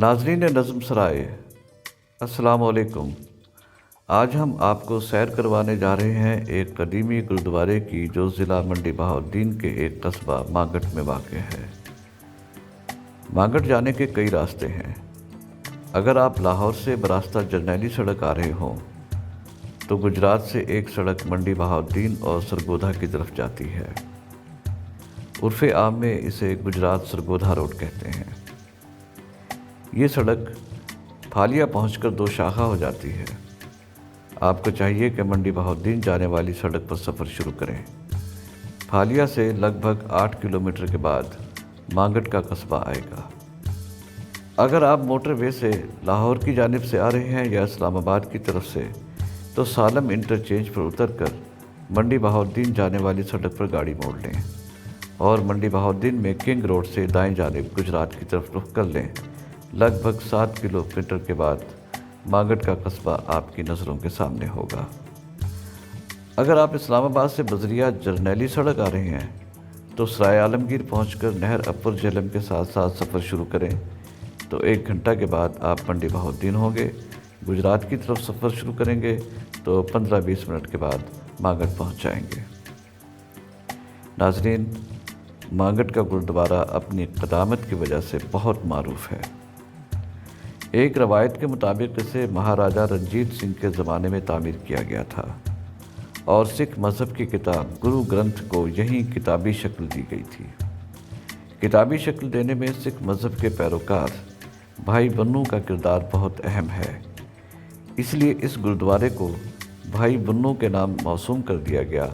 ناظرین نظم سرائے، السلام علیکم۔ آج ہم آپ کو سیر کروانے جا رہے ہیں ایک قدیمی گرودوارے کی جو ضلع منڈی بہاؤالدین کے ایک قصبہ مانگٹ میں واقع ہے۔ مانگٹ جانے کے کئی راستے ہیں۔ اگر آپ لاہور سے براستہ جرنیلی سڑک آ رہے ہوں تو گجرات سے ایک سڑک منڈی بہاؤالدین اور سرگودھا کی طرف جاتی ہے۔ عرف عام میں اسے گجرات سرگودھا روڈ کہتے ہیں۔ یہ سڑک پھالیا پہنچ کر دو شاخہ ہو جاتی ہے۔ آپ کو چاہیے کہ منڈی بہاؤالدین جانے والی سڑک پر سفر شروع کریں۔ پھالیا سے لگ بھگ 8 کلومیٹر کے بعد مانگٹ کا قصبہ آئے گا۔ اگر آپ موٹر وے سے لاہور کی جانب سے آ رہے ہیں یا اسلام آباد کی طرف سے تو سالم انٹرچینج پر اتر کر منڈی بہاؤالدین جانے والی سڑک پر گاڑی موڑ لیں اور منڈی بہاؤالدین میں کنگ روڈ سے دائیں جانب گجرات کی طرف رخ کر لیں۔ لگ بھگ 7 کلومیٹر کے بعد مانگٹ کا قصبہ آپ کی نظروں کے سامنے ہوگا۔ اگر آپ اسلام آباد سے بذریعہ جرنیلی سڑک آ رہے ہیں تو سرائے عالمگیر پہنچ کر نہر اپر جہلم کے ساتھ ساتھ سفر شروع کریں تو 1 گھنٹہ کے بعد آپ منڈی بہاؤالدین ہوں گے۔ گجرات کی طرف سفر شروع کریں گے تو 15-20 منٹ کے بعد مانگٹ پہنچ جائیں گے۔ ناظرین، مانگٹ کا گرودوارہ اپنی قدامت کی وجہ سے بہت معروف ہے۔ ایک روایت کے مطابق اسے مہاراجہ رنجیت سنگھ کے زمانے میں تعمیر کیا گیا تھا اور سکھ مذہب کی کتاب گرو گرنتھ کو یہیں کتابی شکل دی گئی تھی۔ کتابی شکل دینے میں سکھ مذہب کے پیروکار بھائی بنو کا کردار بہت اہم ہے، اس لیے اس گرودوارے کو بھائی بنو کے نام موسوم کر دیا گیا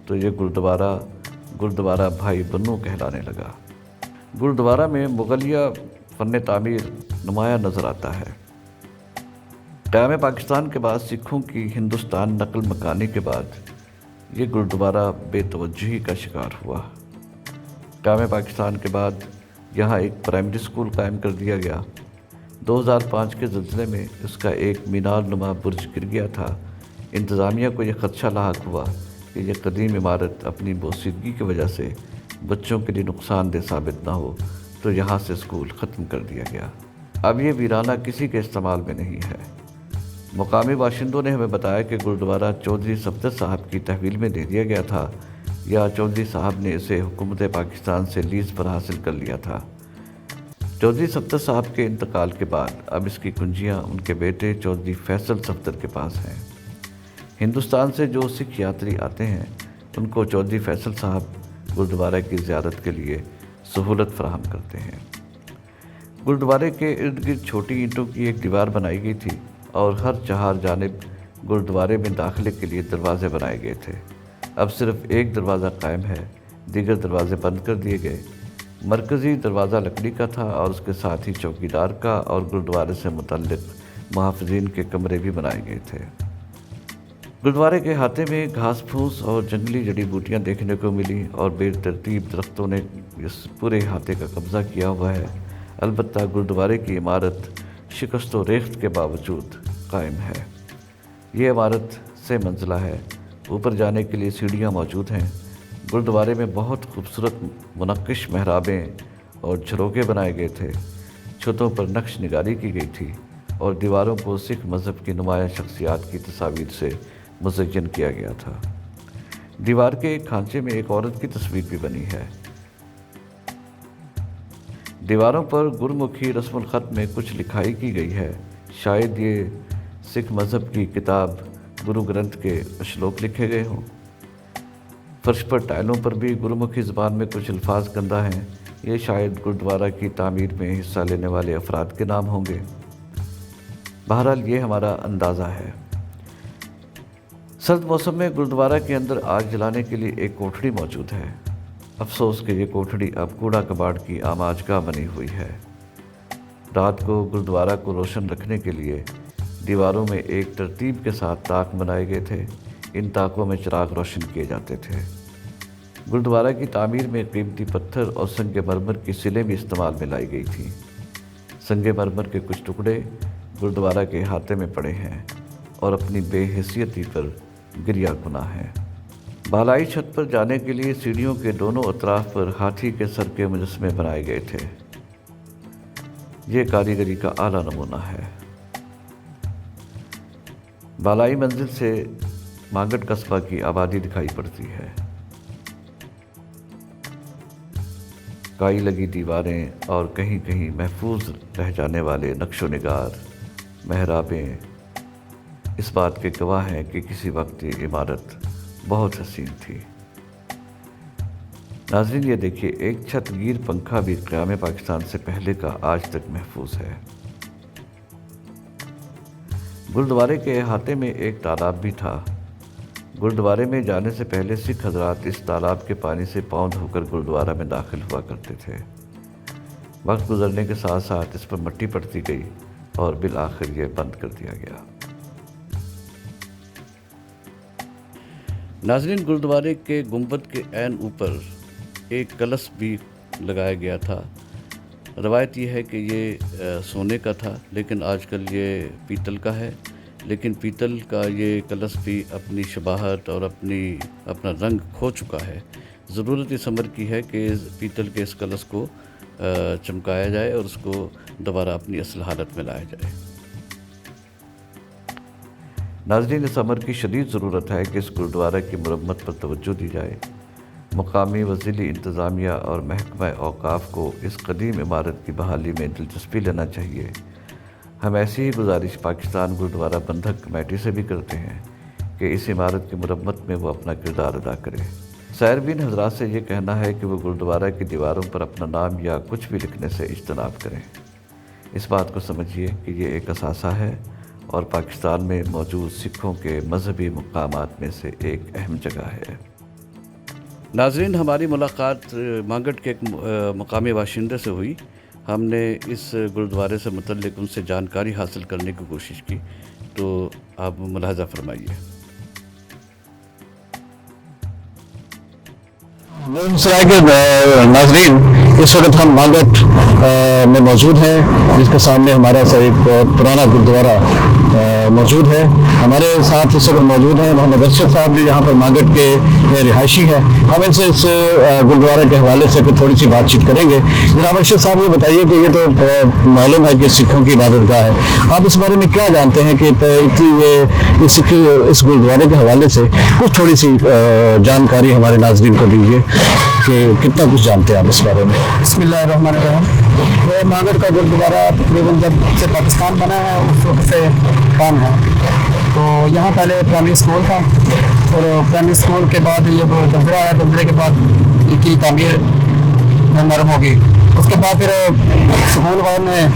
تو یہ گرودوارہ بھائی بنو کہلانے لگا۔ گرودوارہ میں مغلیہ فن تعمیر نمایاں نظر آتا ہے۔ قیام پاکستان کے بعد سکھوں کی ہندوستان نقل مکانی کے بعد یہ گرودوارہ بے توجہی کا شکار ہوا۔ قیام پاکستان کے بعد یہاں ایک پرائمری اسکول قائم کر دیا گیا۔ 2005 کے زلزلے میں اس کا ایک مینار نما برج گر گیا تھا۔ انتظامیہ کو یہ خدشہ لاحق ہوا کہ یہ قدیم عمارت اپنی بوسیدگی کی وجہ سے بچوں کے لیے نقصان دہ ثابت نہ ہو تو یہاں سے اسکول ختم کر دیا گیا۔ اب یہ ویرانہ کسی کے استعمال میں نہیں ہے۔ مقامی باشندوں نے ہمیں بتایا کہ گرودوارہ چودھری صفدر صاحب کی تحویل میں دے دیا گیا تھا یا چودھری صاحب نے اسے حکومت پاکستان سے لیز پر حاصل کر لیا تھا۔ چودھری صفدر صاحب کے انتقال کے بعد اب اس کی کنجیاں ان کے بیٹے چودھری فیصل صفدر کے پاس ہیں۔ ہندوستان سے جو سکھ یاتری آتے ہیں ان کو چودھری فیصل صاحب گرودوارہ کی زیارت کے لیے سہولت فراہم کرتے ہیں۔ گرودوارے کے ارد گرد چھوٹی اینٹوں کی ایک دیوار بنائی گئی تھی اور ہر 4 جانب گرودوارے میں داخلے کے لیے دروازے بنائے گئے تھے۔ اب صرف ایک دروازہ قائم ہے، دیگر دروازے بند کر دیے گئے۔ مرکزی دروازہ لکڑی کا تھا اور اس کے ساتھ ہی چوکیدار کا اور گرودوارے سے متعلق محافظین کے کمرے بھی بنائے گئے تھے۔ گرودوارے کے احاطے میں گھاس پھوس اور جنگلی جڑی بوٹیاں دیکھنے کو ملی اور بے ترتیب درختوں نے اس پورے احاطے کا قبضہ کیا ہوا ہے۔ البتہ گرودوارے کی عمارت شکست و ریخت کے باوجود قائم ہے۔ یہ عمارت 3 منزلہ ہے۔ اوپر جانے کے لیے سیڑھیاں موجود ہیں۔ گرودوارے میں بہت خوبصورت منقش محرابیں اور جھروکے بنائے گئے تھے۔ چھتوں پر نقش نگاری کی گئی تھی اور دیواروں کو سکھ مذہب کی نمایاں شخصیات کی تصاویر سے مزین کیا گیا تھا۔ دیوار کے ایک کھانچے میں ایک عورت کی تصویر بھی بنی ہے۔ دیواروں پر گرمکھی رسم الخط میں کچھ لکھائی کی گئی ہے، شاید یہ سکھ مذہب کی کتاب گرو گرنتھ کے اشلوک لکھے گئے ہوں۔ فرش پر ٹائلوں پر بھی گرمکھی زبان میں کچھ الفاظ کندہ ہیں، یہ شاید گرودوارہ کی تعمیر میں حصہ لینے والے افراد کے نام ہوں گے۔ بہرحال یہ ہمارا اندازہ ہے۔ سرد موسم میں گرودوارہ کے اندر آگ جلانے کے لیے ایک کوٹھڑی موجود ہے۔ افسوس کہ یہ کوٹھڑی اب کوڑا کباڑ کی آماج گاہ بنی ہوئی ہے۔ رات کو گرودوارہ کو روشن رکھنے کے لیے دیواروں میں ایک ترتیب کے ساتھ طاق بنائے گئے تھے۔ ان طاقوں میں چراغ روشن کیے جاتے تھے۔ گرودوارہ کی تعمیر میں قیمتی پتھر اور سنگ مرمر کی سلیں بھی استعمال میں لائی گئی تھیں۔ سنگ مرمر کے کچھ ٹکڑے گرودوارہ کے احاطے میں پڑے ہیں اور اپنی بے حیثیتی پر گریہ گناہ ہیں۔ بالائی چھت پر جانے کے لیے سیڑھیوں کے دونوں اطراف پر ہاتھی کے سر کے مجسمے بنائے گئے تھے۔ یہ کاریگری کا اعلیٰ نمونہ ہے۔ بالائی منزل سے مانگٹ قصبہ کی آبادی دکھائی پڑتی ہے۔ کائی لگی دیواریں اور کہیں کہیں محفوظ رہ جانے والے نقش و نگار محرابیں اس بات کے گواہ ہیں کہ کسی وقت یہ عمارت بہت حسین تھی۔ ناظرین یہ دیکھیے، ایک چھت گیر پنکھا بھی قیام پاکستان سے پہلے کا آج تک محفوظ ہے۔ گرودوارے کے احاطے میں ایک تالاب بھی تھا۔ گرودوارے میں جانے سے پہلے سکھ حضرات اس تالاب کے پانی سے پاؤں دھو کر گرودوارہ میں داخل ہوا کرتے تھے۔ وقت گزرنے کے ساتھ ساتھ اس پر مٹی پڑتی گئی اور بالآخر یہ بند کر دیا گیا۔ ناظرین، گرودوارے کے گنبد کے عین اوپر ایک کلش بھی لگایا گیا تھا۔ روایت یہ ہے کہ یہ سونے کا تھا، لیکن آج کل یہ پیتل کا ہے۔ لیکن پیتل کا یہ کلش بھی اپنی شباہت اور اپنا رنگ کھو چکا ہے۔ ضرورت اس امر کی ہے کہ پیتل کے اس کلش کو چمکایا جائے اور اس کو دوبارہ اپنی اصل حالت میں لایا جائے۔ ناظرین، اس امر کی شدید ضرورت ہے کہ اس گرودوارہ کی مرمت پر توجہ دی جائے۔ مقامی و ضلعی انتظامیہ اور محکمہ اوقاف کو اس قدیم عمارت کی بحالی میں دلچسپی لینا چاہیے۔ ہم ایسی ہی گزارش پاکستان گرودوارہ بندھک کمیٹی سے بھی کرتے ہیں کہ اس عمارت کی مرمت میں وہ اپنا کردار ادا کرے۔ سائرین حضرات سے یہ کہنا ہے کہ وہ گرودوارہ کی دیواروں پر اپنا نام یا کچھ بھی لکھنے سے اجتناب کریں۔ اس بات کو سمجھیے کہ یہ ایک اثاثہ ہے اور پاکستان میں موجود سکھوں کے مذہبی مقامات میں سے ایک اہم جگہ ہے۔ ناظرین، ہماری ملاقات مانگٹ کے ایک مقامی باشندے سے ہوئی۔ ہم نے اس گرودوارے سے متعلق ان سے جانکاری حاصل کرنے کی کوشش کی، تو آپ ملاحظہ فرمائیے۔ سرائے کے ناظرین، اس وقت ہم مانگٹ میں موجود ہیں، جس کے سامنے ہمارا ایک پرانا گرودوارہ موجود ہے۔ ہمارے ساتھ اس وقت موجود ہیں محمد ارشد صاحب، جو یہاں پر مانگٹ کے رہائشی ہیں۔ ہم ان سے اس گرودوارے کے حوالے سے تھوڑی سی بات چیت کریں گے۔ جناب ارشد صاحب، یہ بتائیے کہ یہ تو معلوم ہے کہ سکھوں کی عبادت گاہ ہے، آپ اس بارے میں کیا جانتے ہیں کہ اس گرودوارے کے حوالے سے کچھ تھوڑی سی جانکاری ہمارے ناظرین کو دیجیے کہ کتنا کچھ جانتے ہیں آپ اس بارے میں؟ بسم اللہ الرحمن الرحیم۔ یہ مانگٹ کا گرودوارہ تقریباً جب سے پاکستان بنا ہے اس وقت سے کام ہے۔ تو یہاں پہلے پرائمری اسکول تھا، اور پرائمری اسکول کے بعد یہ دنگرہ آیا، دنگرے کے بعد ان کی تعمیر نرم ہوگی۔ اس کے بعد پھر سکول والوں نے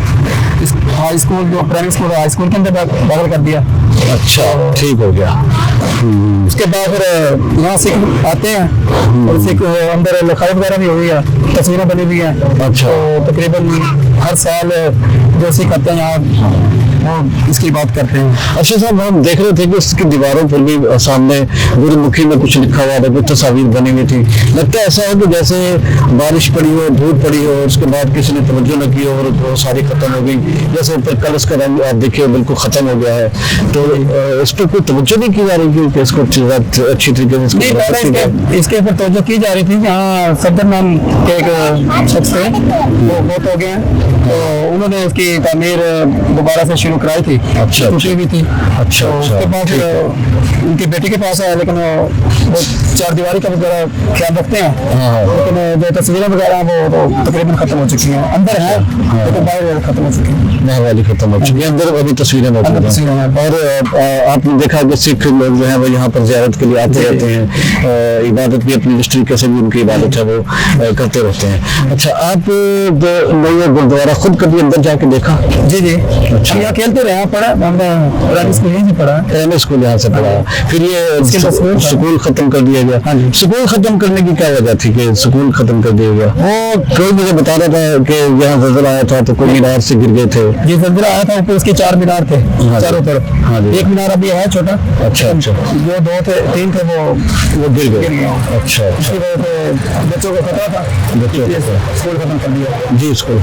ہائی اسکول، جو پرائمری اسکول ہے، ہائی اسکول کے اندر داخل کر دیا۔ اچھا، ٹھیک ہو گیا۔ اس کے بعد پھر یہاں سکھ آتے ہیں اور سکھ اندر لکھائی وغیرہ بھی ہوئی ہے، تصویریں بنی ہوئی ہیں۔ اچھا، تو تقریباً ہر سال جو سکھ آتے ہیں یہاں وہ اس کی بات کرتے ہیں۔ اچھا صاحب، ہم دیکھ رہے تھے کہ اس کی دیواروں پر بھی سامنے گرو مکھی میں کچھ لکھا ہوا تھا، کچھ تصاویر بنی ہوئی تھی۔ لگتا ہے ایسا ہے کہ جیسے بارش پڑی ہو، دھوپ پڑی ہو، اس کے بعد کسی نے توجہ نہ کی ہو اور وہ ساری ختم ہو گئی۔ جیسے اوپر کلش کا رنگ آپ دیکھیے بالکل ختم ہو گیا ہے، تو اس پر کوئی توجہ نہیں کی جا رہی کہ اس کو اچھی طریقے سے اس کے اوپر توجہ کی جا رہی تھی۔ یہاں صدر نام کے ایک شخص تھے، وہ بہت ہو گئے ہیں، تو انہوں نے اس کی تعمیر دوبارہ سے شروع کرائی تھی۔ اچھا، ٹوٹی ہوئی تھی۔ اچھا، اس کے بعد ان کی بیٹی کے پاس ہے، لیکن وہ چار دیواری کا وغیرہ خیال رکھتے ہیں، لیکن جو تصویریں وغیرہ ہیں وہ تقریباً ختم ہو چکی ہیں، اندر ہیں لیکن باہر ختم ہو چکی ہیں، نئے والی ختم ہو چکی ہے، اندر ابھی تصویریں موجود ہیں۔ اور آپ نے دیکھا کہ سکھ لوگ جو ہیں وہ یہاں پر زیارت کے لیے آتے رہتے ہیں، عبادت بھی اپنی جس طریقے سے بھی ان کی عبادت ہے وہ کرتے رہتے ہیں۔ اچھا، آپ نے گرودوارہ خود کبھی اندر جا کے دیکھا؟ جی جی، ہم یہاں کھیلتے رہے ہیں، پڑھا ہم نے پرائمری اسکول یہیں سے پڑھا، پرائمری اسکول یہاں سے پڑھا۔ پھر یہ سکول ختم کر دیا گیا۔ سکول ختم کرنے کی کیا وجہ تھی کہ سکول ختم کر دیا گیا؟ وہ کوئی مجھے بتا رہا تھا کہ یہاں زلزلہ آیا تھا تو کوئی مینار سے گر گئے تھے۔ جی، زلزلہ آیا تھا، اوپر اس کے 4 مینار تھے چاروں طرف۔ ایک مینار ابھی ہے چھوٹا، اچھا اچھا، جو 2 تھے 3 تھے وہ گر گئے۔ اچھا، اس کی وجہ سے بچوں کو خطرہ تھا، اسکول ختم کر دیا۔ جی، اسکول